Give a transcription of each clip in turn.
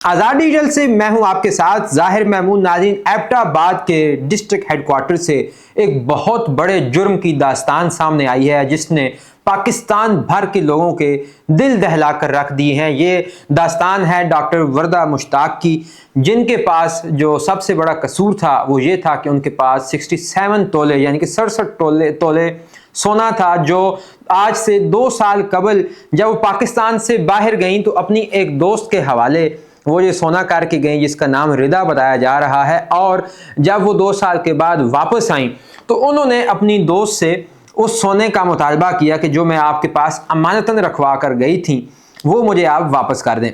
आज़ाद digital से मैं हूं आपके साथ ज़ाहिर महमूद। नाज़रीन, एबटाबाद के डिस्ट्रिक्ट हेडक्वार्टर से एक बहुत बड़े जुर्म की दास्तान सामने आई है जिसने पाकिस्तान भर के लोगों के दिल दहला कर रख दिए हैं। ये दास्तान है डॉक्टर वर्दा मुश्ताक की, जिनके पास जो सबसे बड़ा कसूर था वो ये था कि उनके पास 67 तोले यानी कि 67 तोले सोना था, जो आज से 2 साल कबल जब वो पाकिस्तान से बाहर गईं तो अपनी एक दोस्त के हवाले वो ये सोना करके गई जिसका नाम रिदा बताया जा रहा है। और जब वो 2 साल के बाद वापस आईं तो उन्होंने अपनी दोस्त से उस सोने का मुतालबा किया कि जो मैं आपके पास अमानतन रखवा कर गई थी वो मुझे आप वापस कर दें।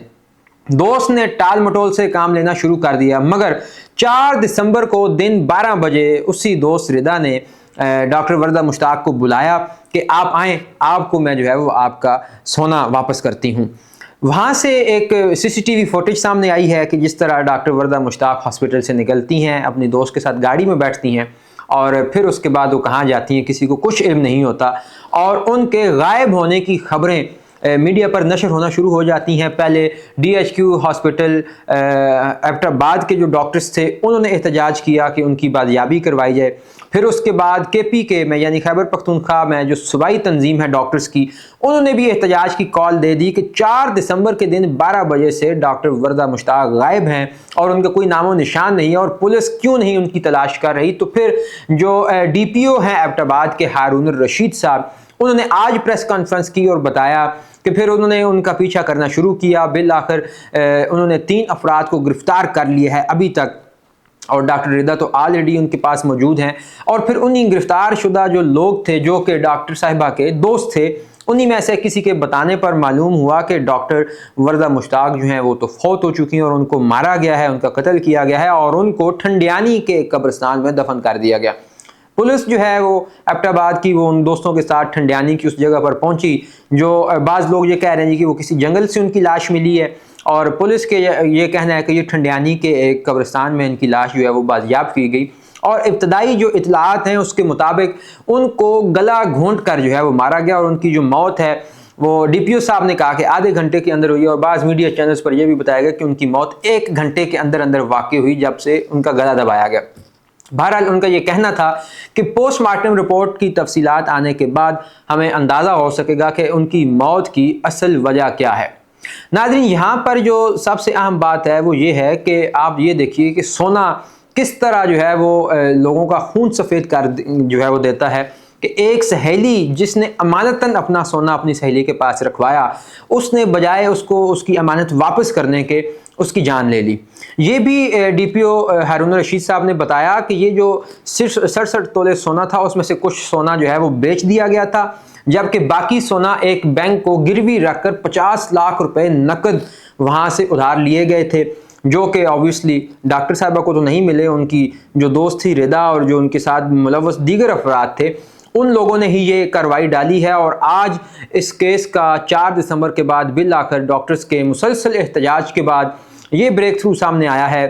दोस्त ने टाल मटोल से काम लेना शुरू कर दिया, मगर 4 दिसंबर को दिन 12 बजे उसी दोस्त रिदा ने डॉक्टर वर्दा मुश्ताक को बुलाया कि आप आएँ, आपको मैं जो है वो आपका सोना वापस करती हूँ। वहाँ से एक सीसीटीवी फुटेज सामने आई है कि जिस तरह डॉक्टर वर्दा मुश्ताक हॉस्पिटल से निकलती हैं, अपनी दोस्त के साथ गाड़ी में बैठती हैं और फिर उसके बाद वो कहाँ जाती हैं किसी को कुछ इल्म नहीं होता, और उनके गायब होने की खबरें मीडिया पर नशर होना शुरू हो जाती हैं। पहले DHQ हॉस्पिटल एबटाबाद के जो डॉक्टर्स थे उन्होंने एहतजाज किया कि उनकी बाजियाबी करवाई जाए। फिर उसके बाद KPK में यानी खैबर पख्तूनख्वा में जो सूबाई तंजीम है डॉक्टर्स की, उन्होंने भी एहतजाज की कॉल दे दी कि 4 दिसंबर के दिन 12 बजे से डॉक्टर वर्दा मुश्ताक गायब हैं और उनका कोई नामो निशान नहीं है और पुलिस क्यों नहीं उनकी तलाश कर रही। तो फिर जो DPO हैं एबटाबाद के हारून रशीद साहब, उन्होंने आज प्रेस कॉन्फ्रेंस की और बताया कि फिर उन्होंने उनका पीछा करना शुरू किया। बिल आखिर उन्होंने 3 अफराद को गिरफ्तार कर लिया है अभी तक, और डॉक्टर रिदा तो ऑलरेडी उनके पास मौजूद हैं। और फिर उन्हीं गिरफ्तार शुदा जो लोग थे जो कि डॉक्टर साहिबा के दोस्त थे, उन्हीं में से किसी के बताने पर मालूम हुआ कि डॉक्टर वर्दा मुश्ताक जो हैं वो तो फौत हो चुकी हैं और उनको मारा गया है, उनका कत्ल किया गया है और उनको ठंडियानी के कब्रिस्तान में दफन कर दिया गया। पुलिस जो है वो एबटाबाद की वो उन दोस्तों के साथ ठंडियानी की उस जगह पर पहुंची, जो बाज़ लोग ये कह रहे हैं कि वो किसी जंगल से उनकी लाश मिली है, और पुलिस के ये कहना है कि ये ठंडियानी के एक कब्रिस्तान में इनकी लाश जो है वो बाजियाब की गई। और इब्तदाई जो इतलात हैं उसके मुताबिक उनको गला घोंट कर जो है वो मारा गया, और उनकी जो मौत है वो DPO साहब ने कहा कि आधे घंटे के अंदर हुई, और बाज़ मीडिया चैनल्स पर यह भी बताया गया कि उनकी मौत 1 घंटे के अंदर अंदर वाक़ई हुई जब से उनका गला दबाया गया। बहरहाल उनका ये कहना था कि पोस्टमार्टम रिपोर्ट की तफसीलात आने के बाद हमें अंदाज़ा हो सकेगा कि उनकी मौत की असल वजह क्या है। नाज़रीन, यहाँ पर जो सबसे अहम बात है वो ये है कि आप ये देखिए कि सोना किस तरह जो है वो लोगों का खून सफ़ेद कर जो है वो देता है कि एक सहेली जिसने अमानतन अपना सोना अपनी सहेली के पास रखवाया, उसने बजाय उसको उसकी अमानत वापस करने के उसकी जान ले ली। ये भी DPO हारून रशीद साहब ने बताया कि ये जो 67 तोले सोना था उसमें से कुछ सोना जो है वो बेच दिया गया था, जबकि बाकी सोना एक बैंक को गिरवी रखकर 50 लाख रुपए नकद वहाँ से उधार लिए गए थे, जो कि ऑब्वियसली डॉक्टर साहबा को तो नहीं मिले। उनकी जो दोस्त थी रिदा और जो उनके साथ मुलव्वस दीगर अफराद थे उन लोगों ने ही ये कार्रवाई डाली है। और आज इस केस का 4 दिसंबर के बाद बिल आखिर डॉक्टर्स के मुसलसल एहतजाज के बाद ये ब्रेक थ्रू सामने आया है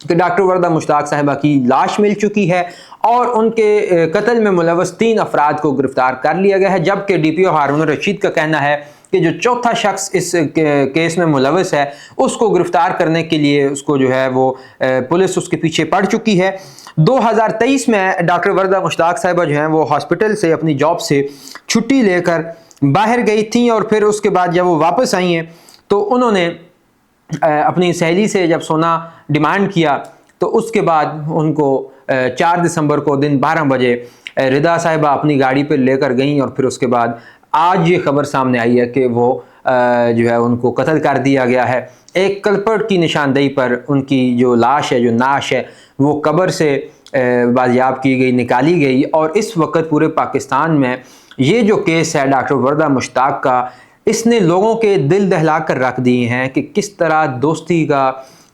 कि डॉक्टर वर्दा मुश्ताक साहिबा की लाश मिल चुकी है और उनके कत्ल में मुलव्वस 3 अफराद को गिरफ्तार कर लिया गया है। जबकि DPO हारून रशीद का कहना है कि जो चौथा शख्स इस केस में मुलव्वस है उसको गिरफ्तार करने के लिए उसको जो है वो पुलिस उसके पीछे पड़ चुकी है। 2023 में डॉक्टर वर्दा मुश्ताक साहिबा जो हैं वो हॉस्पिटल से अपनी जॉब से छुट्टी लेकर बाहर गई थी, और फिर उसके बाद जब वो वापस आई हैं तो उन्होंने अपनी सहेली से जब सोना डिमांड किया तो उसके बाद उनको 4 दिसंबर को दिन 12 बजे रिदा साहिबा अपनी गाड़ी पर लेकर गईं, और फिर उसके बाद आज ये खबर सामने आई है कि वो जो है उनको कत्ल कर दिया गया है। एक कल्प्रिट की निशानदेही पर उनकी जो लाश है, जो नाश है, वो कब्र से बाजियाब की गई, निकाली गई। और इस वक्त पूरे पाकिस्तान में ये जो केस है डॉक्टर वर्दा मुश्ताक का, इसने लोगों के दिल दहला कर रख दिए हैं कि किस तरह दोस्ती का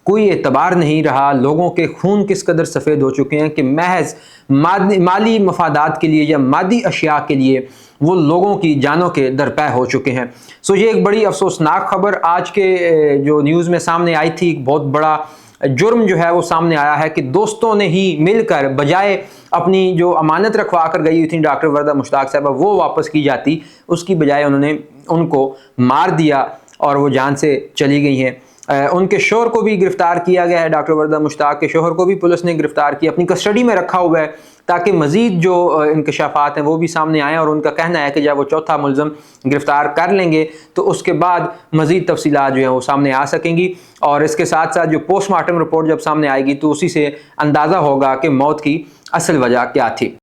कोई एतबार नहीं रहा, लोगों के खून किस कदर सफ़ेद हो चुके हैं कि महज माली मफादात के लिए या मादी अशिया के लिए वो लोगों की जानों के दरपे हो चुके हैं। सो ये एक बड़ी अफसोसनाक खबर आज के जो न्यूज़ में सामने आई थी। एक बहुत बड़ा जुर्म जो है वो सामने आया है कि दोस्तों ने ही मिलकर बजाय अपनी जो अमानत रखवा कर गई हुई थी डॉक्टर वर्दा मुश्ताक साहिबा वो वापस की जाती, उसकी बजाय उन्होंने उनको मार दिया और वो जान से चली गई हैं। ان کے شوہر کو بھی گرفتار کیا گیا ہے، ڈاکٹر وردہ مشتاق کے شوہر کو بھی پولیس نے گرفتار کیا، اپنی کسٹڈی میں رکھا ہوا ہے تاکہ مزید جو انکشافات ہیں وہ بھی سامنے آئیں، اور ان کا کہنا ہے کہ جب وہ چوتھا ملزم گرفتار کر لیں گے تو اس کے بعد مزید تفصیلات جو ہیں وہ سامنے آ سکیں گی، اور اس کے ساتھ ساتھ جو پوسٹ مارٹم رپورٹ جب سامنے آئے گی تو اسی سے اندازہ ہوگا کہ موت کی اصل وجہ کیا تھی۔